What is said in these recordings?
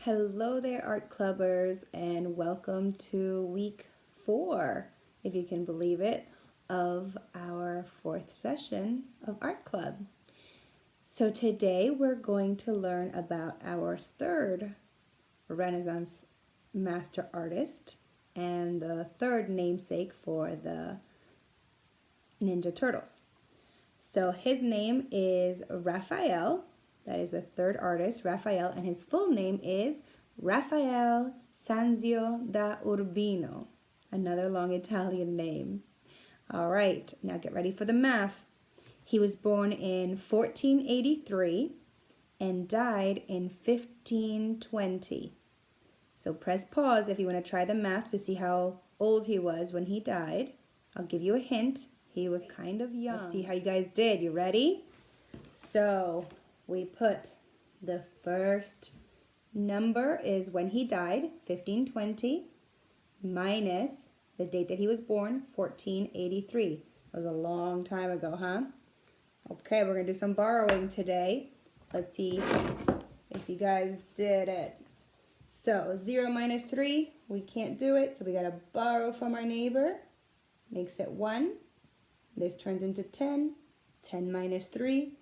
Hello there, art clubbers, and welcome to week 4, if you can believe it, of our 4th session of art club. So today we're going to learn about our 3rd Renaissance master artist and the 3rd namesake for the Ninja Turtles. So his name is Raphael. That is the 3rd artist, Raphael, and his full name is Raphael Sanzio da Urbino. Another long Italian name. All right, now get ready for the math. He was born in 1483 and died in 1520. So press pause if you want to try the math to see how old he was when he died. I'll give you a hint. He was kind of young. Let's see how you guys did. You ready? So we put the first number is when he died, 1520, minus the date that he was born, 1483. That was a long time ago, huh? Okay, we're going to do some borrowing today. Let's see if you guys did it. So 0 minus 3, we can't do it, so we got to borrow from our neighbor. Makes it 1. This turns into 10. 10 minus 3,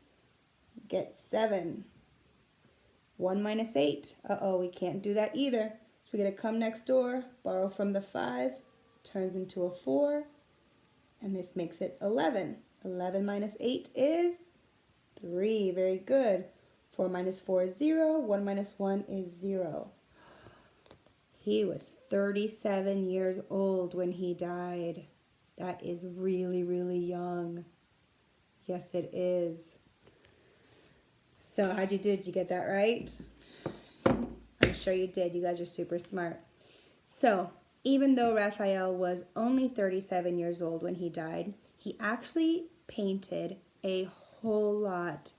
get 7. 1 minus 8, we can't do that either. So we're going to come next door, borrow from the 5, turns into a 4, and this makes it 11. 11 minus 8 is 3, very good. 4 minus 4 is 0, 1 minus 1 is 0. He was 37 years old when he died. That is really, really young. Yes, it is. So how'd you do? Did you get that right? I'm sure you did. You guys are super smart. So even though Raphael was only 37 years old when he died, he actually painted a whole lot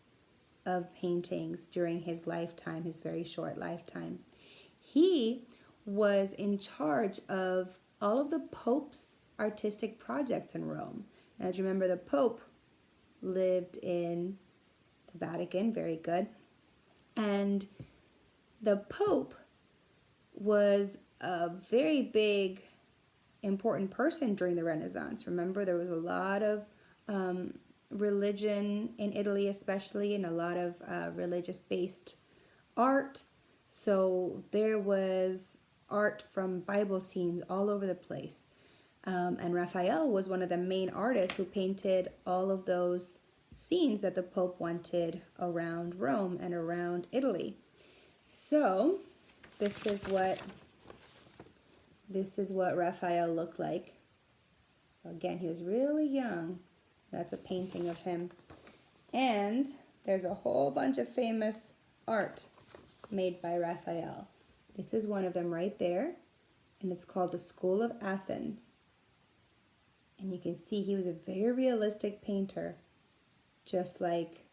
of paintings during his lifetime, his very short lifetime. He was in charge of all of the Pope's artistic projects in Rome. Now, as you remember, the Pope lived in the Vatican, very good. And the Pope was a very big, important person during the Renaissance. Remember, there was a lot of religion in Italy especially, and a lot of religious-based art. So there was art from Bible scenes all over the place. And Raphael was one of the main artists who painted all of those scenes that the Pope wanted around Rome and around Italy. So this is what Raphael looked like. Again, he was really young. That's a painting of him. And there's a whole bunch of famous art made by Raphael. This is one of them right there, and it's called the School of Athens. And you can see he was a very realistic painter, just like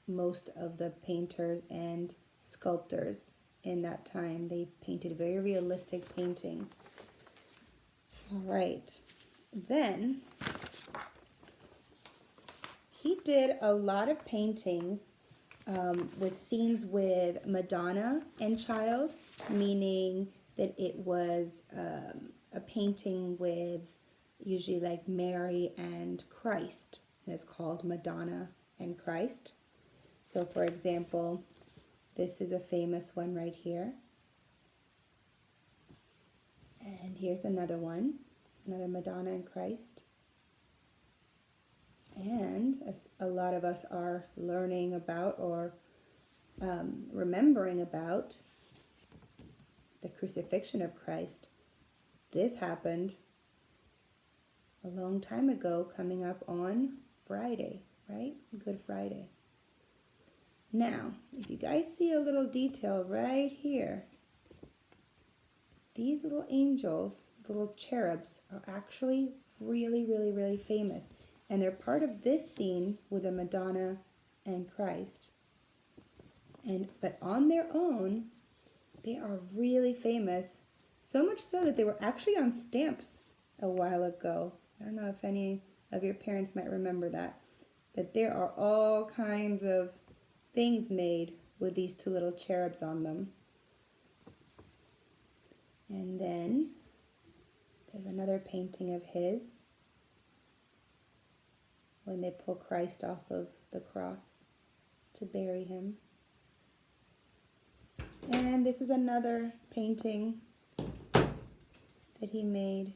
most of the painters and sculptors in that time. They painted very realistic paintings. All right. Then he did a lot of paintings with scenes with Madonna and Child, meaning that it was a painting with usually like Mary and Christ, and it's called Madonna and Christ. So for example, this is a famous one right here. And here's another one, another Madonna and Christ. And a lot of us are learning about or remembering about the crucifixion of Christ. This happened a long time ago, coming up on Friday, right? Good Friday. Now, if you guys see a little detail right here, these little angels, little cherubs, are actually really, really, really famous. And they're part of this scene with the Madonna and Christ. But on their own, they are really famous. So much so that they were actually on stamps a while ago. I don't know if any of your parents might remember that. But there are all kinds of things made with these two little cherubs on them. And then there's another painting of his when they pull Christ off of the cross to bury him. And this is another painting that he made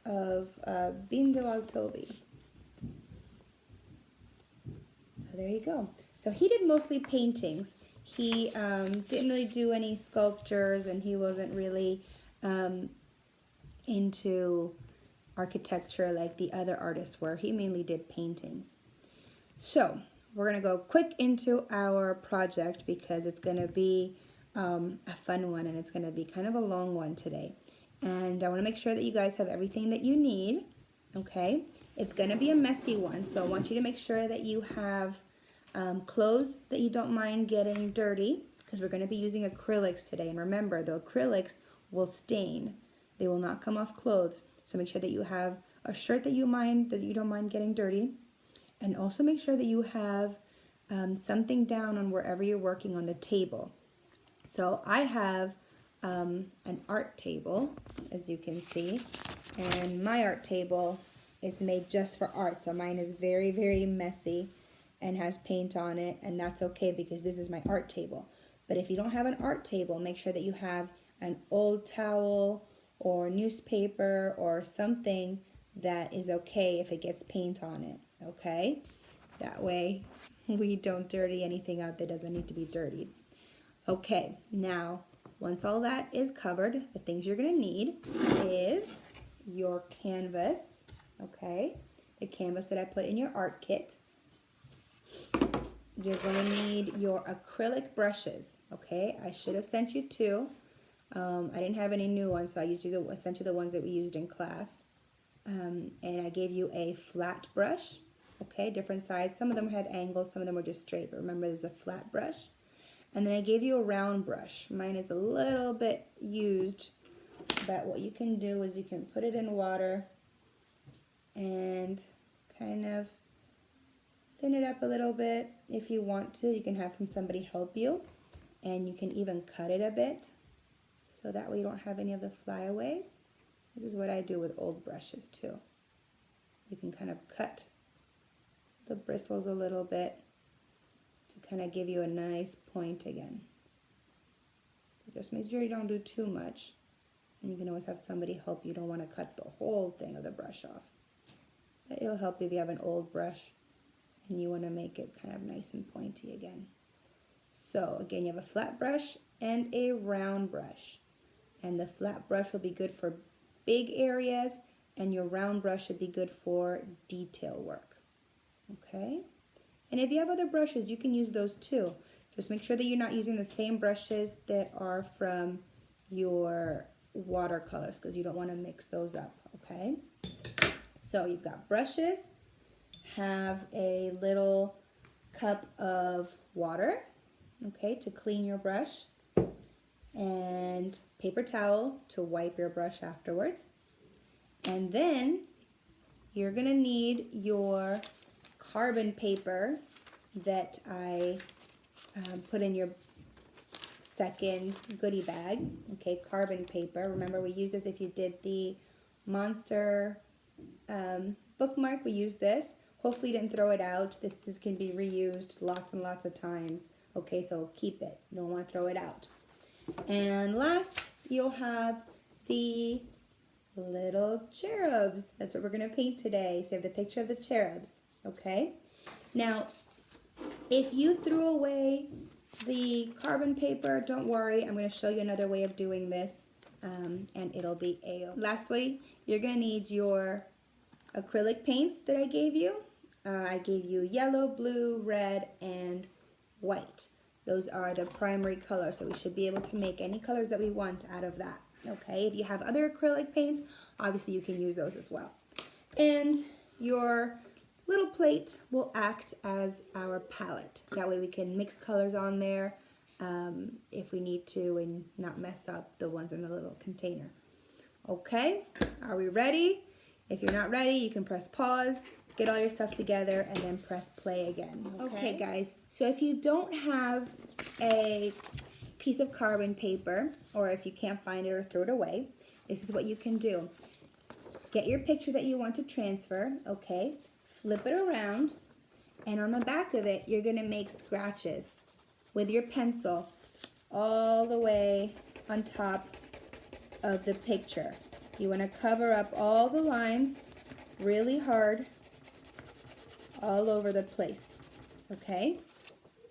of Bindo Altobi. So there you go. So he did mostly paintings. He didn't really do any sculptures, and he wasn't really into architecture like the other artists were. He mainly did paintings. So we're going to go quick into our project because it's going to be a fun one, and it's going to be kind of a long one today. And I want to make sure that you guys have everything that you need, okay? It's going to be a messy one, so I want you to make sure that you have clothes that you don't mind getting dirty, because we're going to be using acrylics today. And remember, the acrylics will stain. They will not come off clothes. So make sure that you have a shirt that you don't mind getting dirty. And also make sure that you have something down on wherever you're working on the table. So I have an art table, as you can see. And my art table is made just for art. So mine is very, very messy and has paint on it. And that's okay because this is my art table. But if you don't have an art table, make sure that you have an old towel or newspaper or something that is okay if it gets paint on it, okay? That way we don't dirty anything out that doesn't need to be dirtied. Okay, now once all that is covered, the things you're gonna need is your canvas, okay? The canvas that I put in your art kit. You're gonna need your acrylic brushes, okay? I should have sent you two. I didn't have any new ones, so I sent you the ones that we used in class. And I gave you a flat brush, okay, different size. Some of them had angles, some of them were just straight, but remember there's a flat brush. And then I gave you a round brush. Mine is a little bit used, but what you can do is you can put it in water and kind of thin it up a little bit if you want to. You can have somebody help you, and you can even cut it a bit so that way you don't have any of the flyaways. This is what I do with old brushes too. You can kind of cut the bristles a little bit to kind of give you a nice point again. So just make sure you don't do too much. And you can always have somebody help you. You don't want to cut the whole thing of the brush off. But it'll help you if you have an old brush and you want to make it kind of nice and pointy again. So again, you have a flat brush and a round brush. And the flat brush will be good for big areas, and your round brush should be good for detail work, okay? And if you have other brushes, you can use those too. Just make sure that you're not using the same brushes that are from your watercolors, because you don't want to mix those up, okay? So you've got brushes, have a little cup of water, okay, to clean your brush, and paper towel to wipe your brush afterwards. And then you're gonna need your carbon paper that I put in your second goodie bag. Okay, carbon paper. Remember, we use this if you did the monster bookmark. We use this. Hopefully you didn't throw it out. This can be reused lots and lots of times. Okay, so keep it. You don't want to throw it out. And last, you'll have the little cherubs. That's what we're going to paint today. So you have the picture of the cherubs, okay? Now, if you threw away the carbon paper, don't worry. I'm going to show you another way of doing this, and it'll be A-OK. Lastly, you're going to need your acrylic paints that I gave you. I gave you yellow, blue, red, and white. Those are the primary colors, so we should be able to make any colors that we want out of that, okay? If you have other acrylic paints, obviously you can use those as well. And your little plate will act as our palette. That way we can mix colors on there if we need to and not mess up the ones in the little container. Okay, are we ready? If you're not ready, you can press pause, get all your stuff together, and then press play again. Okay, guys, so if you don't have a piece of carbon paper, or if you can't find it or throw it away, this is what you can do. Get your picture that you want to transfer, okay? Flip it around, and on the back of it, you're gonna make scratches with your pencil all the way on top of the picture. You wanna cover up all the lines really hard all over the place, okay?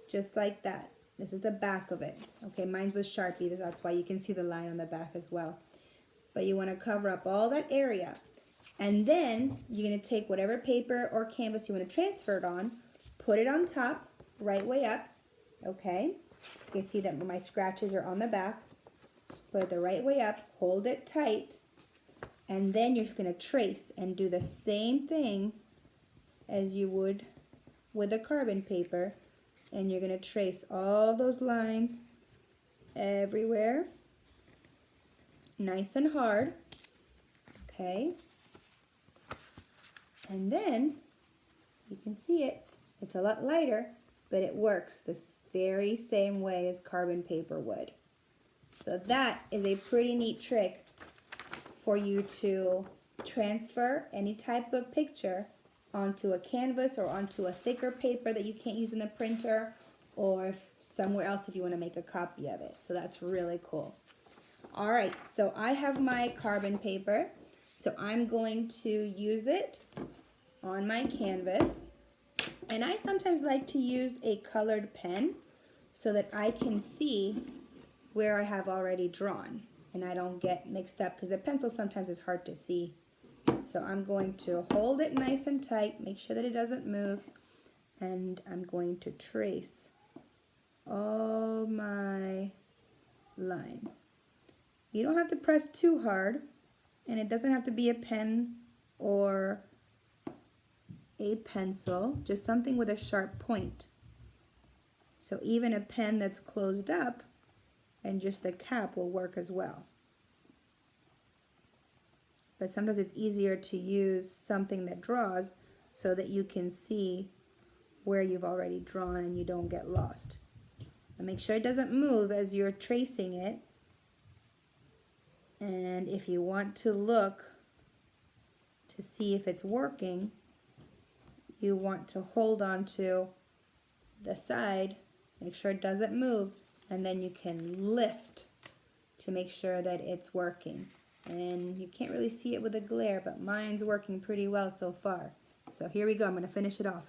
Just like that. This is the back of it. Okay, mine's with Sharpie, that's why you can see the line on the back as well. But you wanna cover up all that area. And then you're gonna take whatever paper or canvas you wanna transfer it on, put it on top, right way up, okay? You can see that my scratches are on the back. Put it the right way up, hold it tight, and then you're gonna trace and do the same thing as you would with a carbon paper, and you're gonna trace all those lines everywhere, nice and hard, okay? And then you can see it, it's a lot lighter, but it works the very same way as carbon paper would. So that is a pretty neat trick for you to transfer any type of picture onto a canvas or onto a thicker paper that you can't use in the printer, or somewhere else if you want to make a copy of it. So that's really cool. All right, so I have my carbon paper, so I'm going to use it on my canvas. And I sometimes like to use a colored pen so that I can see where I have already drawn and I don't get mixed up, because the pencil sometimes is hard to see. So I'm going to hold it nice and tight, make sure that it doesn't move, and I'm going to trace all my lines. You don't have to press too hard, and it doesn't have to be a pen or a pencil, just something with a sharp point. So even a pen that's closed up and just the cap will work as well. But sometimes it's easier to use something that draws so that you can see where you've already drawn and you don't get lost. And make sure it doesn't move as you're tracing it. And if you want to look to see if it's working, you want to hold on to the side, make sure it doesn't move, and then you can lift to make sure that it's working. And you can't really see it with a glare, but mine's working pretty well so far. So here we go, I'm going to finish it off.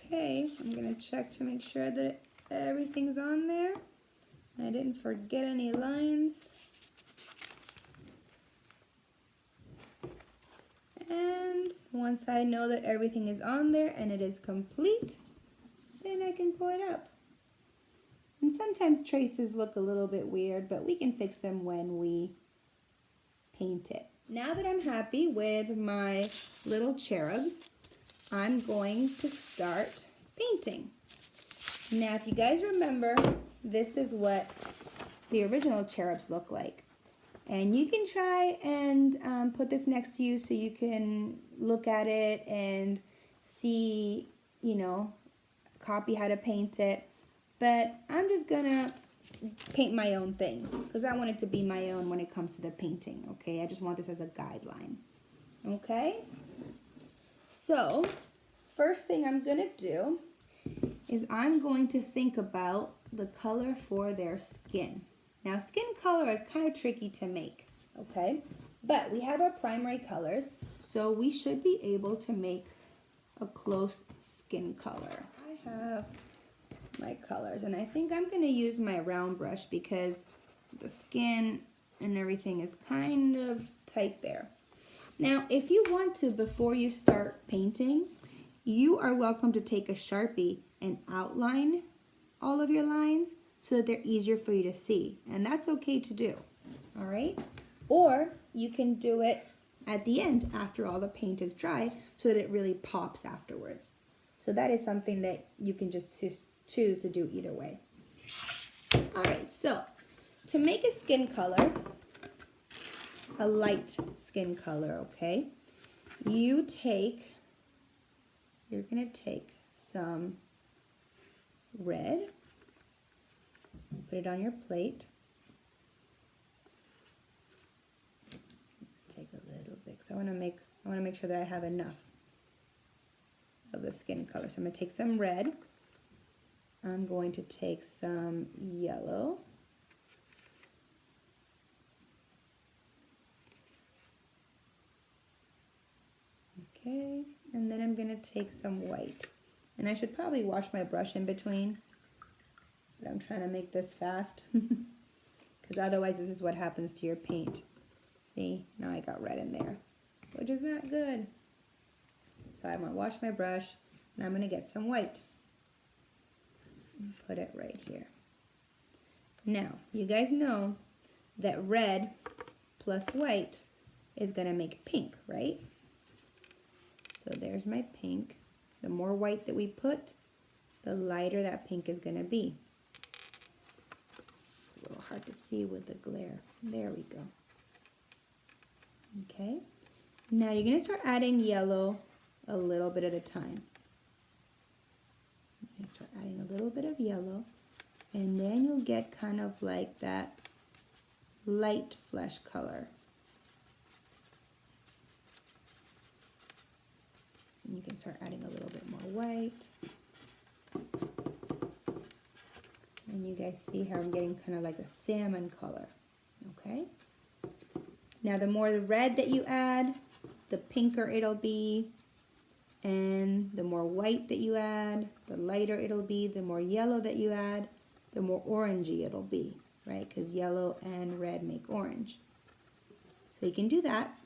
Okay, I'm going to check to make sure that everything's on there. I didn't forget any lines. And once I know that everything is on there and it is complete, then I can pull it up. And sometimes traces look a little bit weird, but we can fix them when we paint it. Now that I'm happy with my little cherubs, I'm going to start painting. Now, if you guys remember, this is what the original cherubs look like. And you can try and put this next to you so you can look at it and see, you know, copy how to paint it. But I'm just gonna paint my own thing because I want it to be my own when it comes to the painting, okay? I just want this as a guideline, okay? So, first thing I'm gonna do is I'm going to think about the color for their skin. Now, skin color is kind of tricky to make, okay? But we have our primary colors, so we should be able to make a close skin color. I have my colors, and I think I'm gonna use my round brush because the skin and everything is kind of tight there. Now, if you want to, before you start painting, you are welcome to take a Sharpie and outline all of your lines so that they're easier for you to see. And that's okay to do. all right? Or you can do it at the end after all the paint is dry so that it really pops afterwards. So that is something that you can just choose to do either way. All right, so to make a skin color, a light skin color, okay, you're gonna take some red, put it on your plate. Take a little bit, because I want to make sure that I have enough of the skin color. So I'm going to take some red. I'm going to take some yellow. Okay, and then I'm going to take some white. And I should probably wash my brush in between, but I'm trying to make this fast because otherwise this is what happens to your paint. See, now I got red in there, which is not good. So I'm going to wash my brush, and I'm going to get some white. And put it right here. Now, you guys know that red plus white is going to make pink, right? So there's my pink. The more white that we put, the lighter that pink is going to be. It's a little hard to see with the glare. There we go. Okay, now you're going to start adding yellow a little bit at a time. You're going to start adding a little bit of yellow, and then you'll get kind of like that light flesh color. And you can start adding a little bit more white. And you guys see how I'm getting kind of like a salmon color, okay? Now the more red that you add, the pinker it'll be, and the more white that you add, the lighter it'll be. The more yellow that you add, the more orangey it'll be, right? Because yellow and red make orange. So you can do that.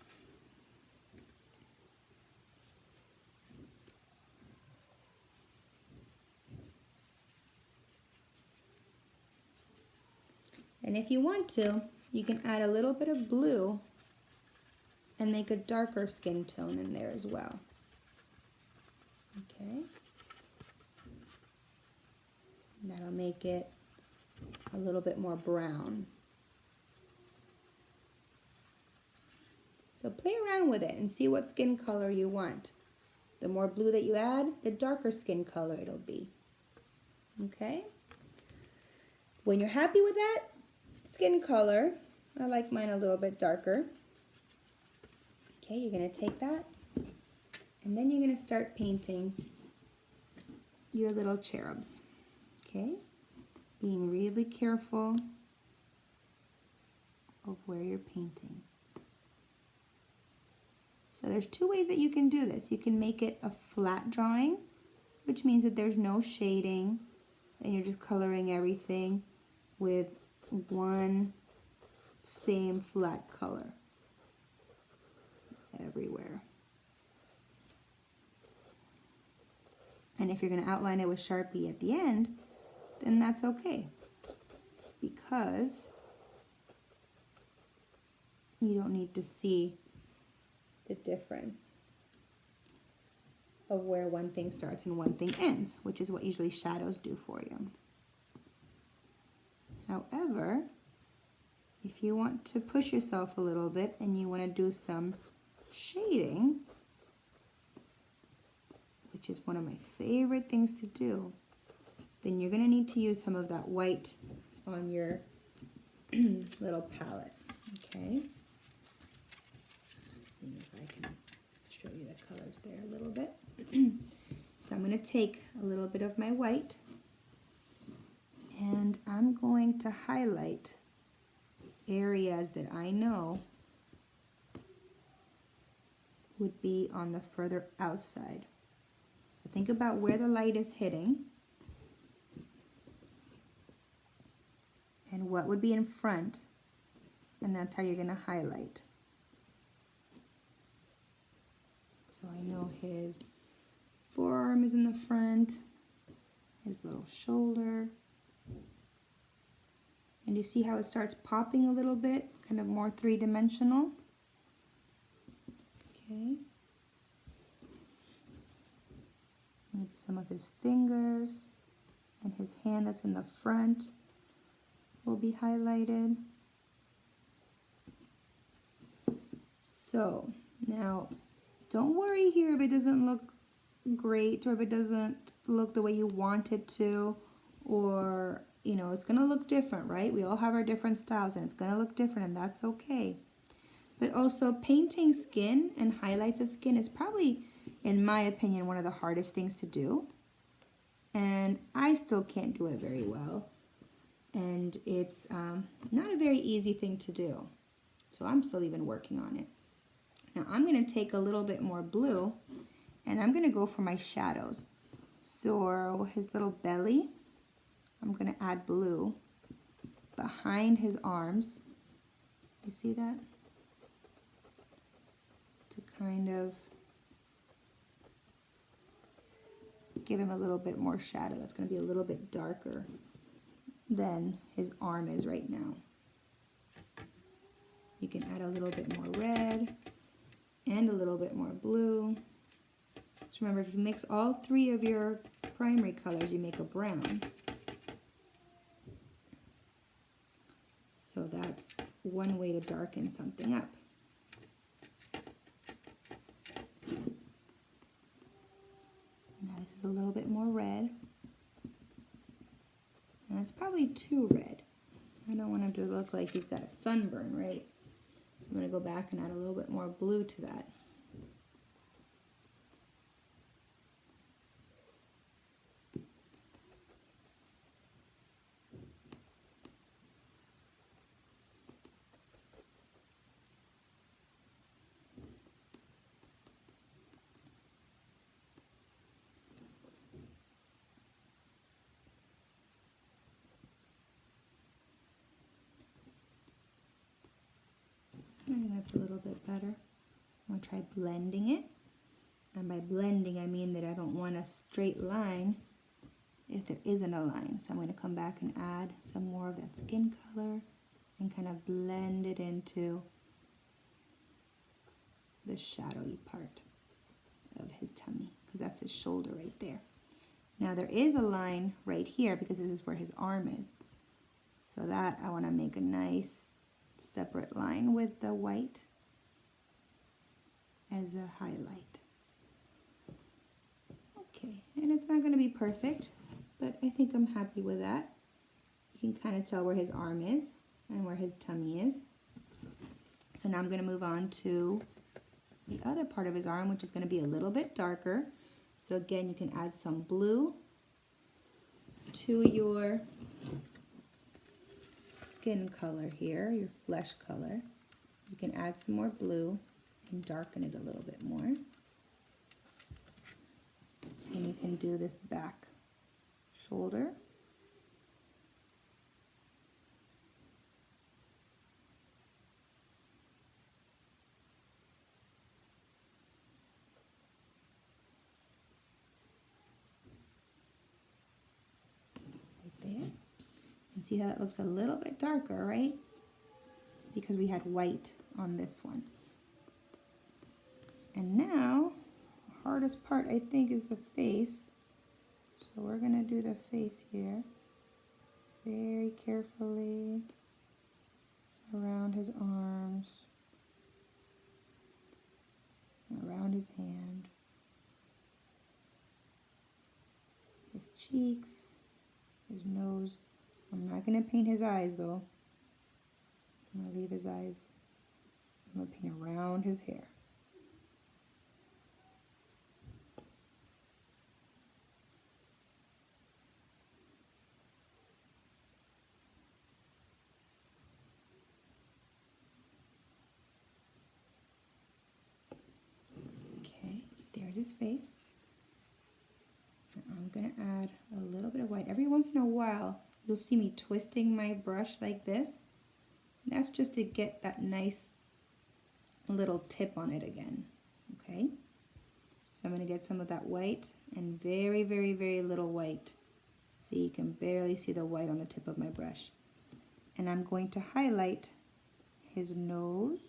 And if you want to, you can add a little bit of blue and make a darker skin tone in there as well. Okay. And that'll make it a little bit more brown. So play around with it and see what skin color you want. The more blue that you add, the darker skin color it'll be. Okay? When you're happy with that skin color, I like mine a little bit darker. Okay, you're going to take that, and then you're going to start painting your little cherubs. Okay? Being really careful of where you're painting. So there's two ways that you can do this. You can make it a flat drawing, which means that there's no shading, and you're just coloring everything with one same flat color everywhere. And if you're going to outline it with Sharpie at the end, then that's okay, because you don't need to see the difference of where one thing starts and one thing ends, which is what usually shadows do for you. However, if you want to push yourself a little bit and you want to do some shading, which is one of my favorite things to do, then you're going to need to use some of that white on your little palette. Okay? Let's see if I can show you the colors there a little bit. So I'm going to take a little bit of my white, and I'm going to highlight areas that I know would be on the further outside. So think about where the light is hitting and what would be in front, and that's how you're going to highlight. So I know his forearm is in the front, his little shoulder, And you see how it starts popping a little bit, kind of more three-dimensional. Okay. Maybe some of his fingers and his hand that's in the front will be highlighted. So now, don't worry here if it doesn't look great or if it doesn't look the way you want it to, or you know, it's gonna look different, right? We all have our different styles and it's gonna look different, and that's okay. But also, painting skin and highlights of skin is probably, in my opinion, one of the hardest things to do. And I still can't do it very well. And it's not a very easy thing to do. So I'm still even working on it. Now I'm going to take a little bit more blue and I'm going to go for my shadows. So his little belly, I'm going to add blue behind his arms. You see that? To kind of give him a little bit more shadow. That's going to be a little bit darker than his arm is right now. You can add a little bit more red and a little bit more blue. Just remember, if you mix all three of your primary colors, you make a brown. So that's one way to darken something up. Now this is a little bit more red. And it's probably too red. I don't want him to look like he's got a sunburn, right? So I'm going to go back and add a little bit more blue to that. I think that's a little bit better. I'm going to try blending it. And by blending, I mean that I don't want a straight line if there isn't a line. So I'm going to come back and add some more of that skin color and kind of blend it into the shadowy part of his tummy, because that's his shoulder right there. Now there is a line right here because this is where his arm is. So that I want to make a nice separate line with the white as a highlight. Okay, and it's not going to be perfect, but I think I'm happy with that. You can kind of tell where his arm is and where his tummy is. So now I'm going to move on to the other part of his arm, which is going to be a little bit darker. So again, you can add some blue to your skin color here, your flesh color. You can add some more blue and darken it a little bit more. And you can do this back shoulder. Right there. And see how it looks a little bit darker, right? Because we had white on this one. And now, the hardest part, I think, is the face. So we're going to do the face here. Very carefully around his arms, around his hand, his cheeks, his nose. I'm not going to paint his eyes though. I'm going to leave his eyes. I'm going to paint around his hair. Okay, there's his face. And I'm going to add a little bit of white. Every once in a while, you'll see me twisting my brush like this. That's just to get that nice little tip on it again, okay? So I'm going to get some of that white and very, very, very little white. See, you can barely see the white on the tip of my brush. and I'm going to highlight his nose.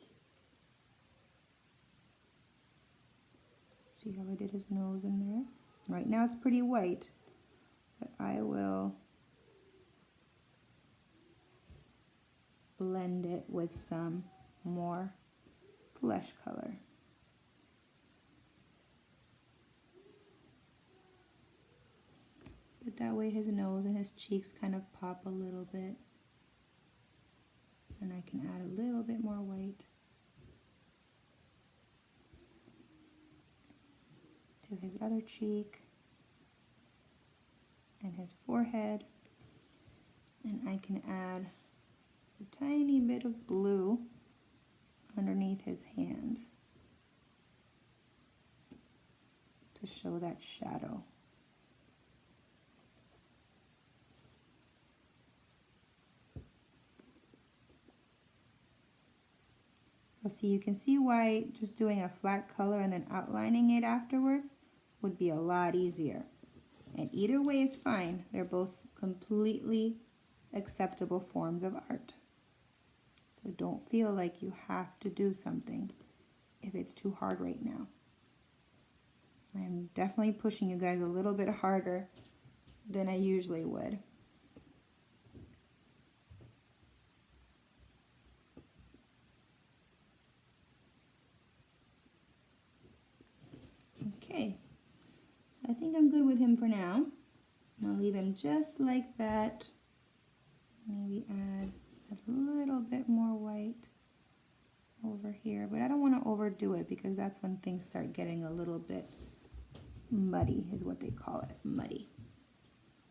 See how I did his nose in there? Right now it's pretty white, but I will blend it with some more flesh color. But that way his nose and his cheeks kind of pop a little bit. And I can add a little bit more white to his other cheek and his forehead. And I can add a tiny bit of blue underneath his hands to show that shadow. So see, you can see why just doing a flat color and then outlining it afterwards would be a lot easier. And either way is fine. They're both completely acceptable forms of art. So don't feel like you have to do something if it's too hard right now. I'm definitely pushing you guys a little bit harder than I usually would. Okay, so I think I'm good with him for now. I'll leave him just like that. Maybe add a little bit more white over here, but I don't want to overdo it because that's when things start getting a little bit muddy, is what they call it, muddy.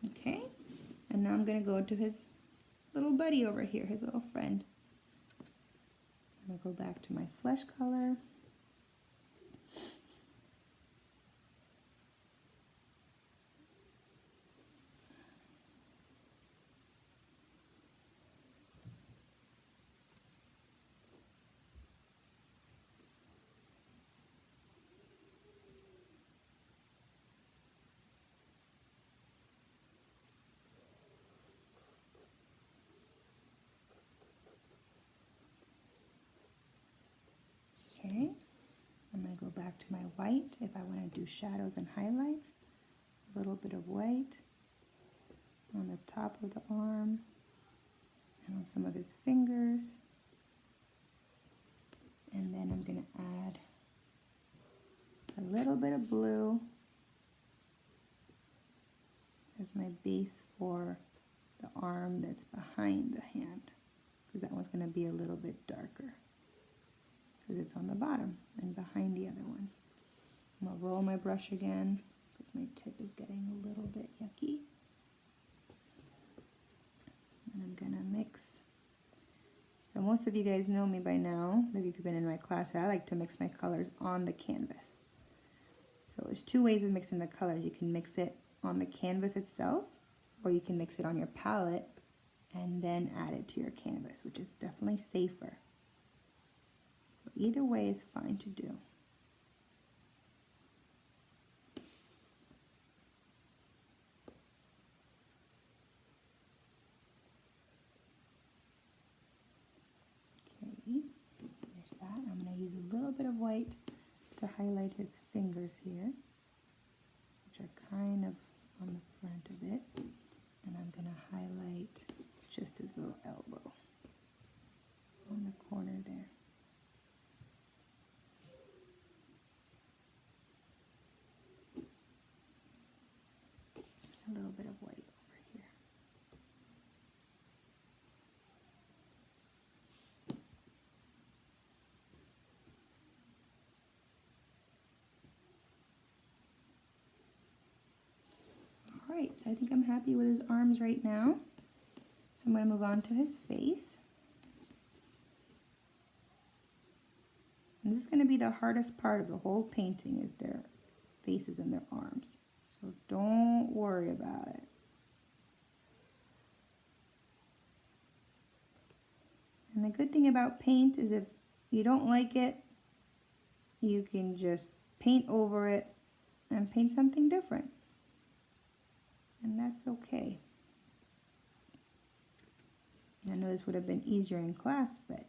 Okay, and now I'm going to go to his little buddy over here, his little friend. I'm going to go back to my flesh color. Okay, I'm going to go back to my white if I want to do shadows and highlights. A little bit of white on the top of the arm and on some of his fingers. And then I'm going to add a little bit of blue as my base for the arm that's behind the hand, because that one's going to be a little bit darker because it's on the bottom and behind the other one. I'm going to roll my brush again because my tip is getting a little bit yucky. And I'm going to mix. So most of you guys know me by now, maybe if you've been in my class, I like to mix my colors on the canvas. So there's two ways of mixing the colors. You can mix it on the canvas itself, or you can mix it on your palette and then add it to your canvas, which is definitely safer. So either way is fine to do. Okay, there's that. I'm going to use a little bit of white to highlight his fingers here, which are kind of on the front of it. And I'm going to highlight just his little elbow on the corner there. A little bit of white over here. Alright, so I think I'm happy with his arms right now. So I'm going to move on to his face. And this is going to be the hardest part of the whole painting, is their faces and their arms. So don't worry about it. And the good thing about paint is if you don't like it, you can just paint over it and paint something different. And that's okay. And I know this would have been easier in class, but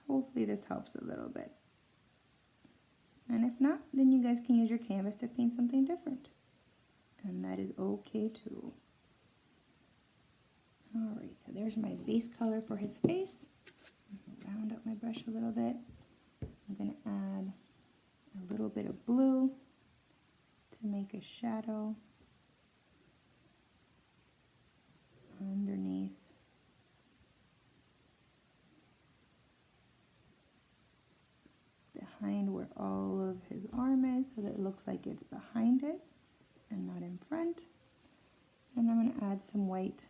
hopefully this helps a little bit. And if not, then you guys can use your canvas to paint something different. And that is okay too. Alright, so there's my base color for his face. Round up my brush a little bit. I'm going to add a little bit of blue to make a shadow underneath. Behind where all of his arm is, so that it looks like it's behind it and not in front. And I'm going to add some white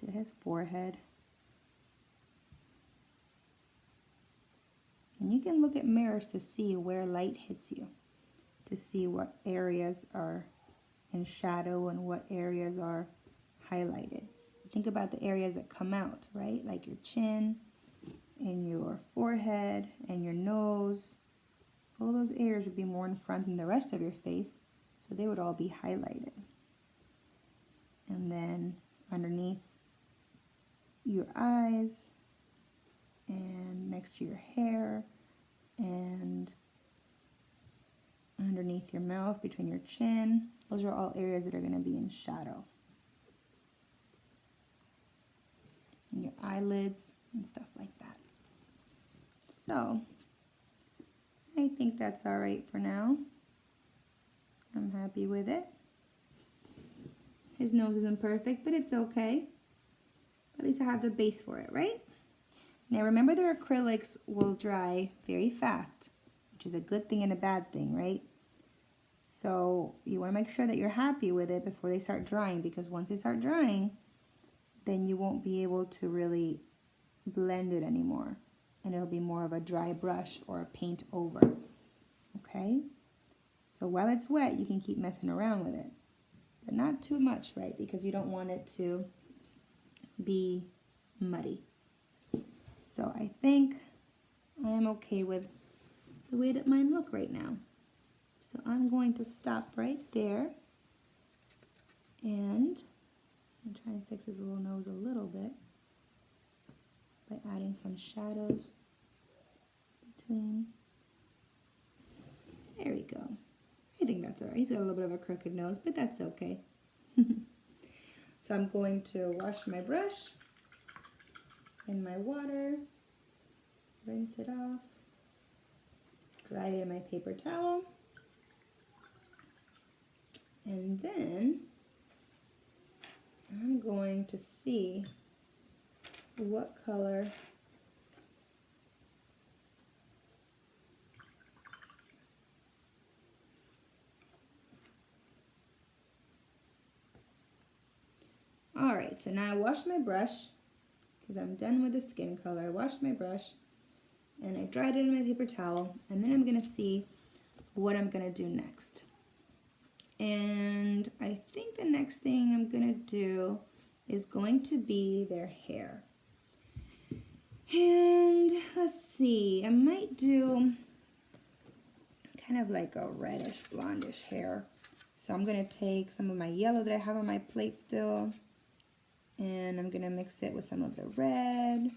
to his forehead. And you can look at mirrors to see where light hits you, to see what areas are in shadow and what areas are highlighted. Think about the areas that come out, right? Like your chin and your forehead and your nose. All those areas would be more in front than the rest of your face, so they would all be highlighted. And then underneath your eyes and next to your hair and underneath your mouth, between your chin, those are all areas that are going to be in shadow. And your eyelids and stuff like that. So, I think that's all right for now. I'm happy with it. His nose isn't perfect, but it's okay. At least I have the base for it, right? Now remember, the acrylics will dry very fast, which is a good thing and a bad thing, right? So you want to make sure that you're happy with it before they start drying, because once they start drying, then you won't be able to really blend it anymore. And it'll be more of a dry brush or a paint over, okay? So while it's wet, you can keep messing around with it, but not too much, right? Because you don't want it to be muddy. So I think I am okay with the way that mine look right now. So I'm going to stop right there, and I'm trying to fix his little nose a little bit by adding some shadows between. There we go. I think that's all right. He's got a little bit of a crooked nose, but that's okay. So I'm going to wash my brush in my water, rinse it off, dry it in my paper towel, and then I'm going to see what color Alright, so now I washed my brush because I'm done with the skin color. I washed my brush and I dried it in my paper towel, and then I'm going to see what I'm going to do next. And I think the next thing I'm going to do is going to be their hair. And let's see, I might do kind of like a reddish blondish hair. So I'm going to take some of my yellow that I have on my plate still, and I'm going to mix it with some of the red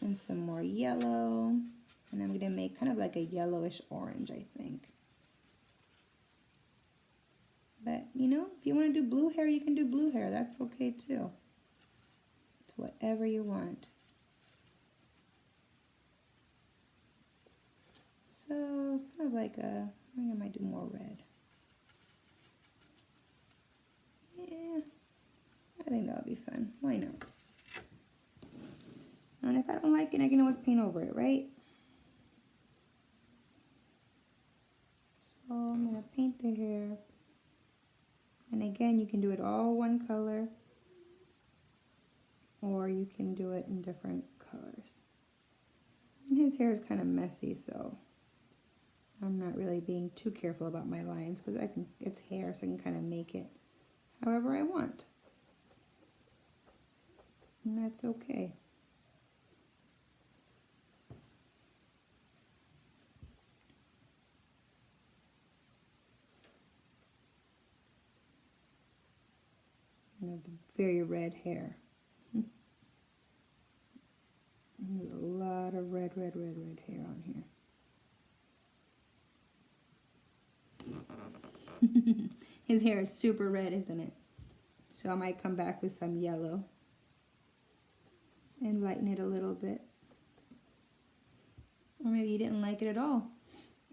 and some more yellow, and I'm going to make kind of like a yellowish orange, I think. But, you know, if you want to do blue hair, you can do blue hair. That's okay too. It's whatever you want. So it's kind of like a, I think I might do more red. Yeah, I think that'll be fun. Why not? And if I don't like it, I can always paint over it, right? So I'm going to paint the hair. And again, you can do it all one color, or you can do it in different colors. And his hair is kind of messy, so I'm not really being too careful about my lines, because it's hair, so I can kind of make it however I want. And that's okay. And it's very red hair. red hair on here. His hair is super red, isn't it? So I might come back with some yellow and lighten it a little bit. Or maybe you didn't like it at all.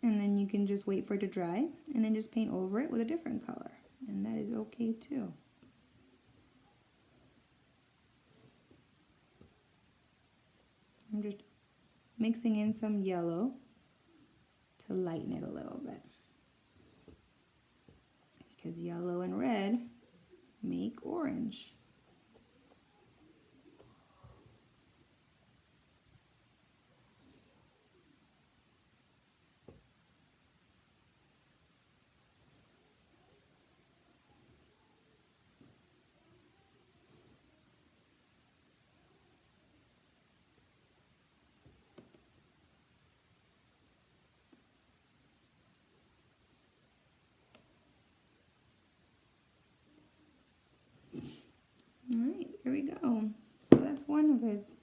And then you can just wait for it to dry and then just paint over it with a different color. And that is okay too. I'm just mixing in some yellow to lighten it a little bit. Because yellow and red make orange. Alright, there we go. So that's one of his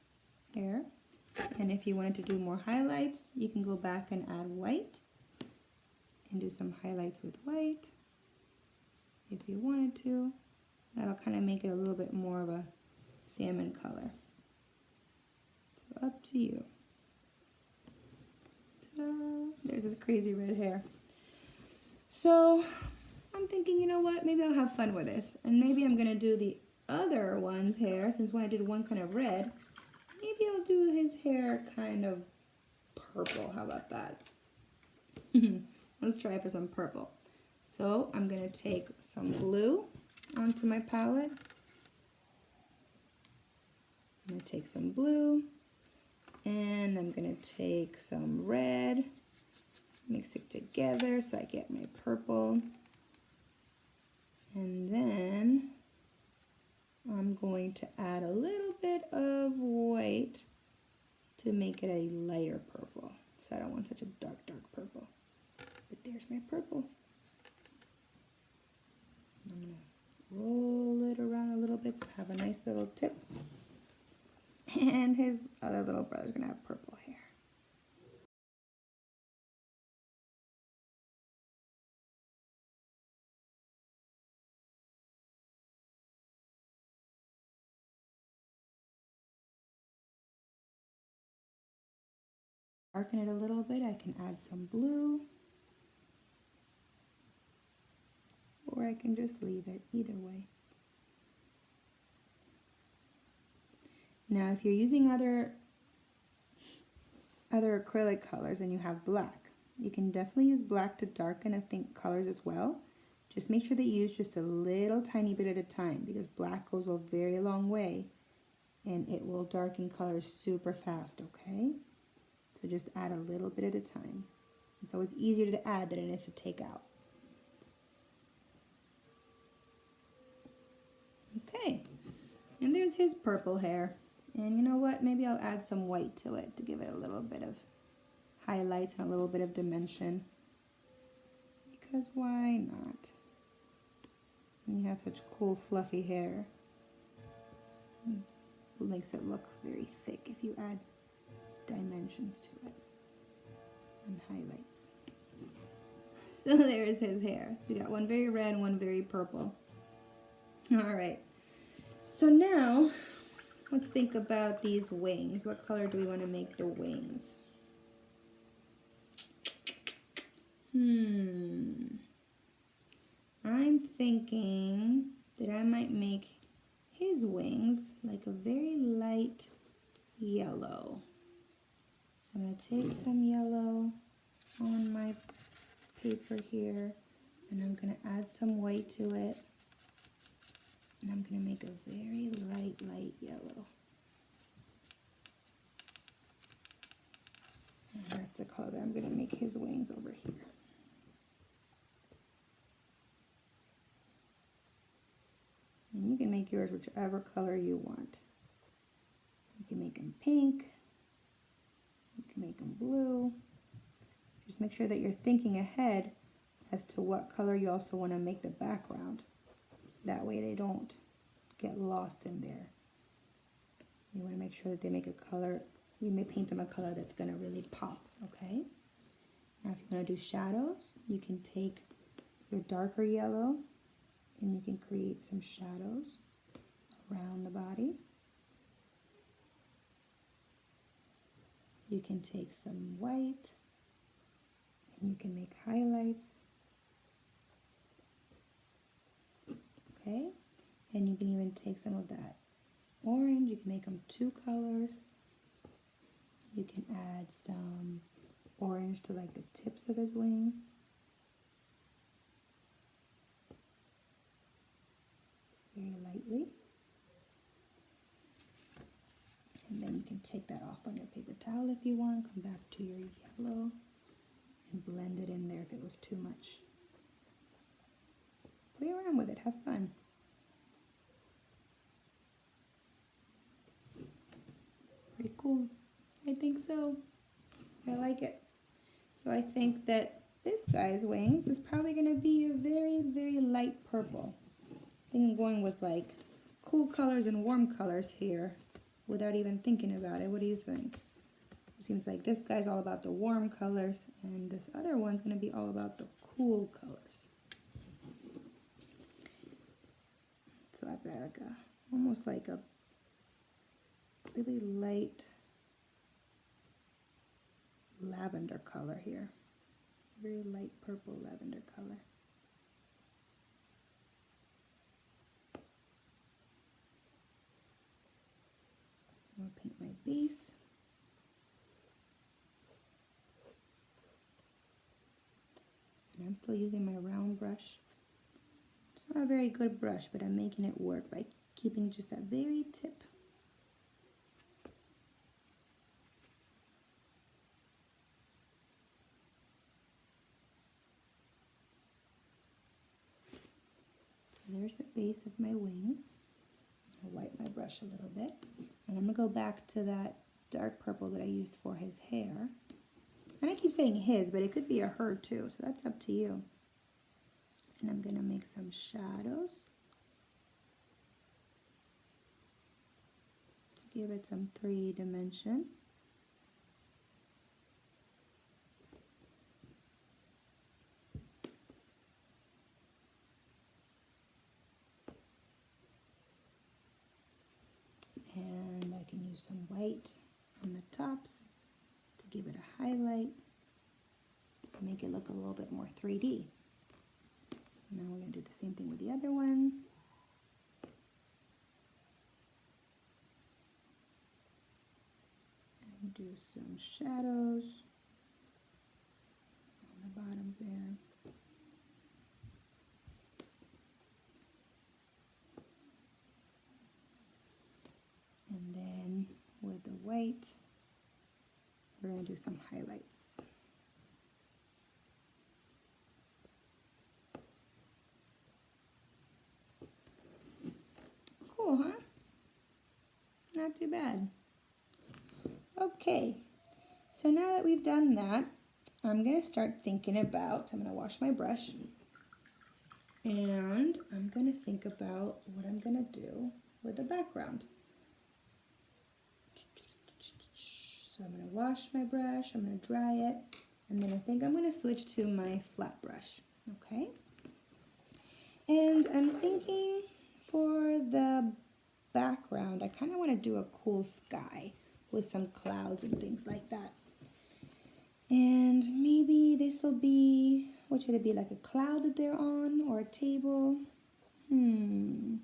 hair. And if you wanted to do more highlights, you can go back and add white and do some highlights with white if you wanted to. That'll kind of make it a little bit more of a salmon color. So up to you. Ta-da! There's his crazy red hair. So I'm thinking, you know what, maybe I'll have fun with this. And maybe I'm going to do the other one's hair, since when I did one kind of red, maybe I'll do his hair kind of purple. How about that? Let's try for some purple. So I'm going to take some blue onto my palette. I'm going to take some blue, and I'm going to take some red, mix it together so I get my purple. And then I'm going to add a little bit of white to make it a lighter purple. So I don't want such a dark purple. But there's my purple. I'm going to roll it around a little bit so I have a nice little tip. And his other little brother's going to have purple hair. Darken it a little bit, I can add some blue, or I can just leave it, either way. Now if you're using other acrylic colors and you have black, you can definitely use black to darken, I think, colors as well. Just make sure that you use just a little tiny bit at a time, because black goes a very long way and it will darken colors super fast, okay? So just add a little bit at a time. It's always easier to add than it is to take out. Okay, and there's his purple hair. And you know what? Maybe I'll add some white to it to give it a little bit of highlights and a little bit of dimension. Because why not? And you have such cool fluffy hair. It makes it look very thick if you add dimensions to it and highlights. So there's his hair. We got one very red and one very purple. All right, so now let's think about these wings. What color do we want to make the wings? I'm thinking that I might make his wings like a very light yellow. So I'm going to take some yellow on my paper here, and I'm going to add some white to it, and I'm going to make a very light yellow. And that's the color that I'm going to make his wings over here. And you can make yours whichever color you want. You can make them pink. You can make them blue. Just make sure that you're thinking ahead as to what color you also want to make the background. That way they don't get lost in there. You want to make sure that they make a color You may paint them a color that's going to really pop, okay? Now if you want to do shadows, you can take your darker yellow and you can create some shadows around the body. You can take some white and you can make highlights. Okay? And you can even take some of that orange, you can make them two colors. You can add some orange to like the tips of his wings. Very lightly. And then you can take that off on your paper towel if you want. Come back to your yellow and blend it in there if it was too much. Play around with it, have fun. Pretty cool. I think so. I like it. So I think that this guy's wings is probably going to be a very, very light purple. I think I'm going with like cool colors and warm colors here without even thinking about it. What do you think? It seems like this guy's all about the warm colors and this other one's going to be all about the cool colors. So I've got like almost like a really light lavender color here. Very light purple lavender color. I'm going to paint my base. And I'm still using my round brush. It's not a very good brush, but I'm making it work by keeping just that very tip. There's the base of my wings. I'll wipe my brush a little bit. And I'm going to go back to that dark purple that I used for his hair. And I keep saying his, but it could be a her too, so that's up to you. And I'm going to make some shadows to give it some 3D dimension. And I can use some white on the tops to give it a highlight, to make it look a little bit more 3D. Now we're going to do the same thing with the other one. And do some shadows on the bottoms there. And then with the white, we're going to do some highlights. Cool, huh? Not too bad. Okay, so now that we've done that, I'm going to start thinking about, I'm going to wash my brush, and I'm going to think about what I'm going to do with the background. So I'm going to wash my brush, I'm going to dry it, and then I think I'm going to switch to my flat brush, okay? And I'm thinking for the background, I kind of want to do a cool sky with some clouds and things like that. And maybe this will be, what should it be, like a cloud that they're on or a table? We'll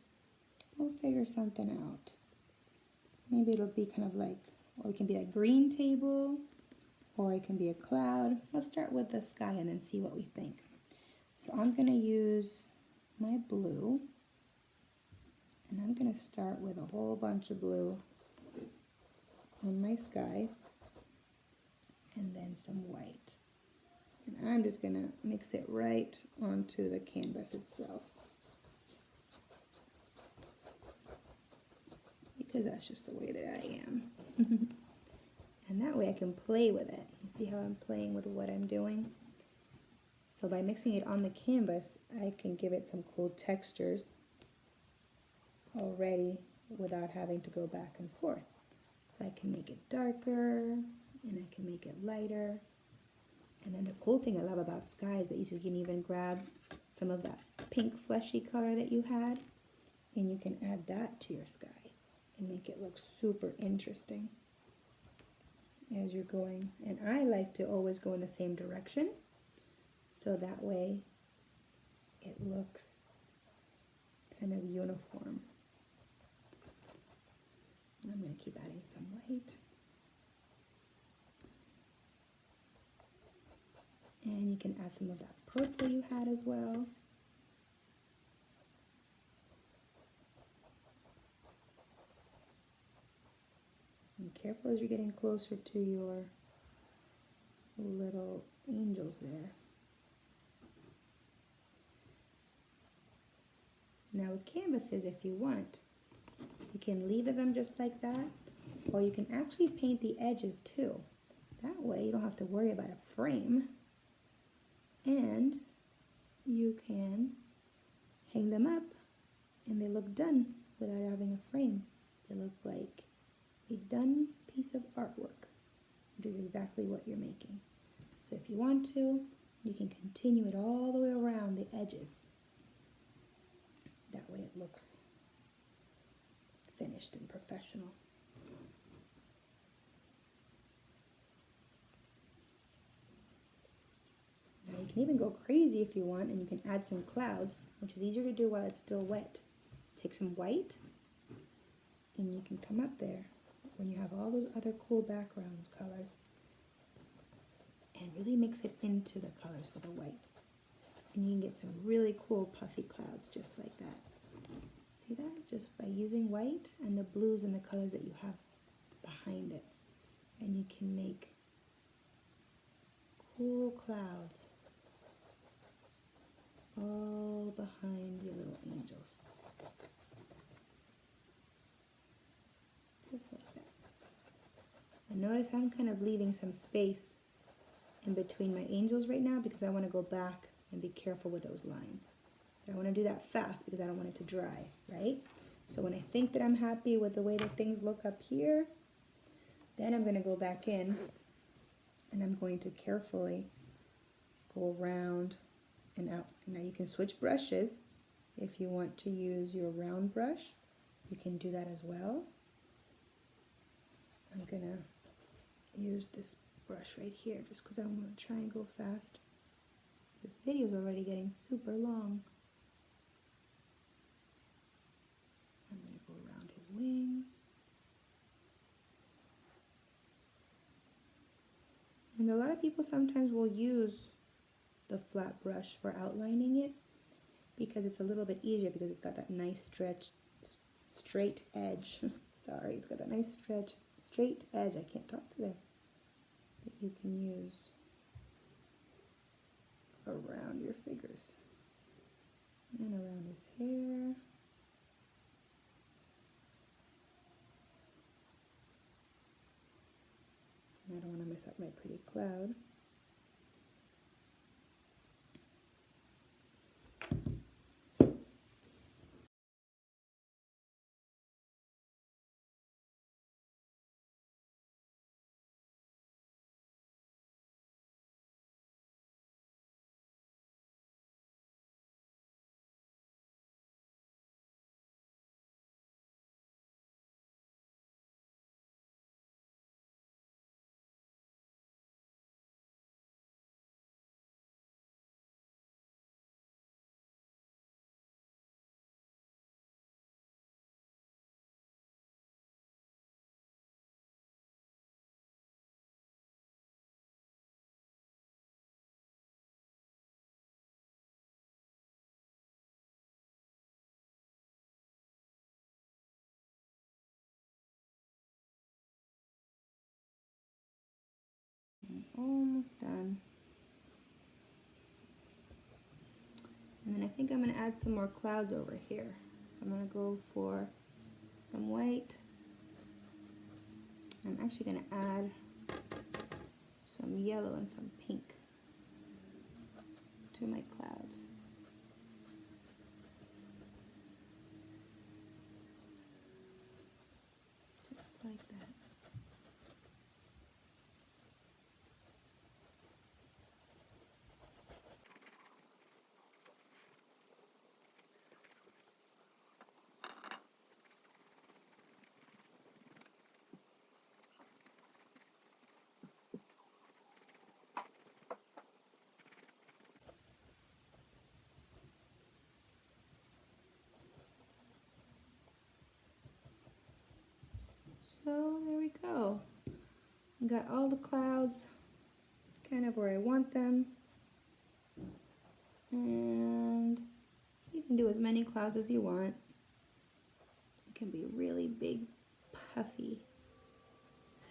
figure something out. Maybe it'll be kind of like, or it can be a green table, or it can be a cloud. Let's start with the sky and then see what we think. So I'm going to use my blue, and I'm going to start with a whole bunch of blue on my sky, and then some white. And I'm just going to mix it right onto the canvas itself, because that's just the way that I am. And that way I can play with it. You see how I'm playing with what I'm doing? So by mixing it on the canvas, I can give it some cool textures already without having to go back and forth. So I can make it darker and I can make it lighter. And then the cool thing I love about sky is that you can even grab some of that pink fleshy color that you had and you can add that to your sky and make it look super interesting as you're going. And I like to always go in the same direction so that way it looks kind of uniform. And I'm going to keep adding some white. And you can add some of that purple you had as well. And careful as you're getting closer to your little angels there. Now with canvases, if you want, you can leave them just like that, or you can actually paint the edges too. That way you don't have to worry about a frame. And you can hang them up and they look done without having a frame. They look like a done piece of artwork, which is exactly what you're making. So if you want to, you can continue it all the way around the edges. That way it looks finished and professional. Now you can even go crazy if you want, and you can add some clouds, which is easier to do while it's still wet. Take some white, and you can come up there when you have all those other cool background colors, and really mix it into the colors with the whites. And you can get some really cool puffy clouds just like that. See that? Just by using white and the blues and the colors that you have behind it. And you can make cool clouds all behind your little angels. Just like that. And notice I'm kind of leaving some space in between my angels right now because I want to go back and be careful with those lines. But I want to do that fast because I don't want it to dry, right? So when I think that I'm happy with the way that things look up here, then I'm going to go back in and I'm going to carefully go around and out. Now you can switch brushes. If you want to use your round brush, you can do that as well. I'm going to use this brush right here just because I want to try and go fast. This video is already getting super long. I'm going to go around his wings. And a lot of people sometimes will use the flat brush for outlining it because it's a little bit easier because it's got that nice straight edge. Sorry, it's got that nice straight edge. I can't talk today. That you can use around your figures and around his hair. I don't want to mess up my pretty cloud. Almost done. And then I think I'm going to add some more clouds over here. So I'm going to go for some white. I'm actually going to add some yellow and some pink to my clouds. Just like that. So there we go. Got all the clouds kind of where I want them. And you can do as many clouds as you want. It can be really big, puffy,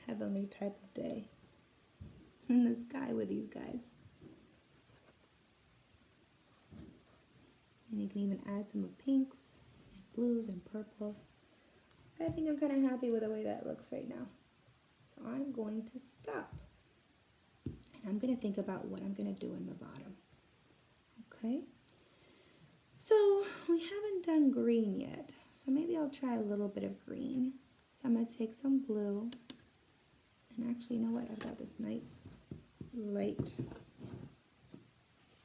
heavenly type of day in the sky with these guys. And you can even add some of pinks and blues and purples. I think I'm kind of happy with the way that looks right now. So I'm going to stop. And I'm going to think about what I'm going to do in the bottom. Okay? So we haven't done green yet. So maybe I'll try a little bit of green. So I'm going to take some blue. And actually, you know what? I've got this nice light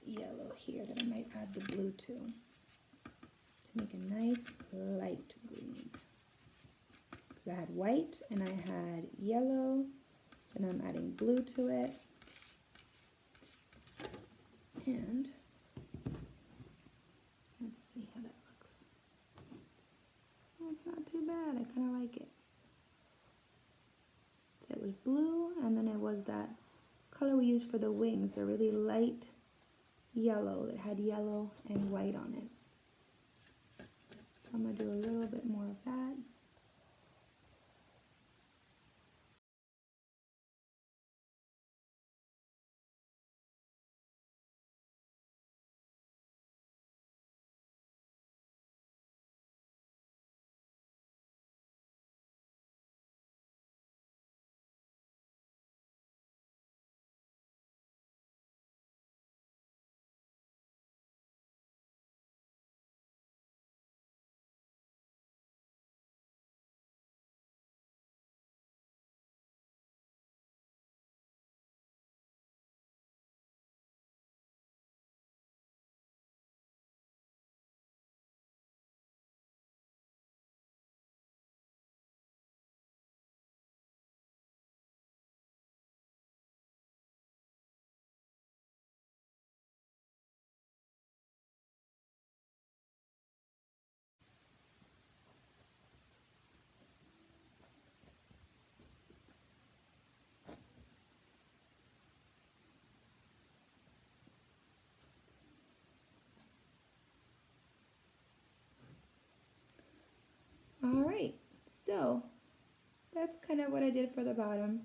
yellow here that I might add the blue to make a nice light green. Because I had white and I had yellow, so now I'm adding blue to it. And let's see how that looks. Oh, it's not too bad. I kind of like it. So it was blue, and then it was that color we used for the wings, the really light yellow that had yellow and white on it. So I'm going to do a little bit more of that. All right, so that's kind of what I did for the bottom.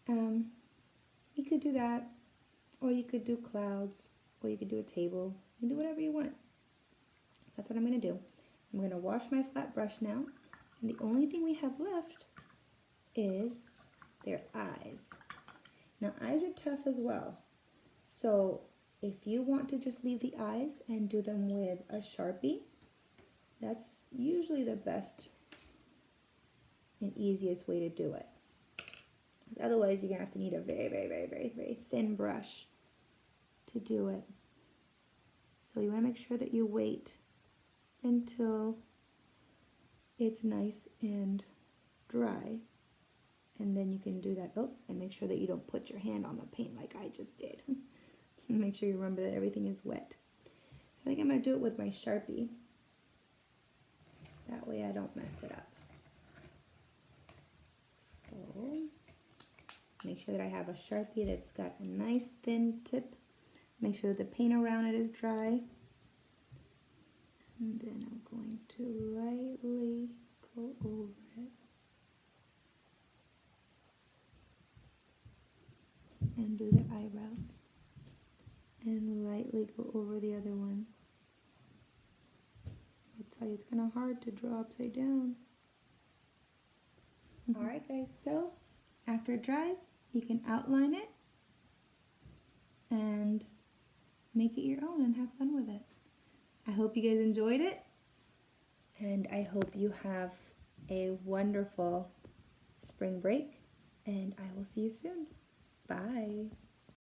You could do that, or you could do clouds, or you could do a table. You can do whatever you want. That's what I'm going to do. I'm going to wash my flat brush now, and the only thing we have left is their eyes. Now, eyes are tough as well, so if you want to just leave the eyes and do them with a Sharpie, that's usually the best and easiest way to do it. Because otherwise you're going to have to need a very, very, very, very, very thin brush to do it. So you want to make sure that you wait until it's nice and dry. And then you can do that. Oh, and make sure that you don't put your hand on the paint like I just did. Make sure you remember that everything is wet. So I think I'm going to do it with my Sharpie. That way I don't mess it up. So make sure that I have a Sharpie that's got a nice thin tip. Make sure that the paint around it is dry. And then I'm going to lightly go over it. And do the eyebrows. And lightly go over the other one. I'll tell you, it's kind of hard to draw upside down. Alright guys, so after it dries, you can outline it and make it your own and have fun with it. I hope you guys enjoyed it, and I hope you have a wonderful spring break, and I will see you soon. Bye.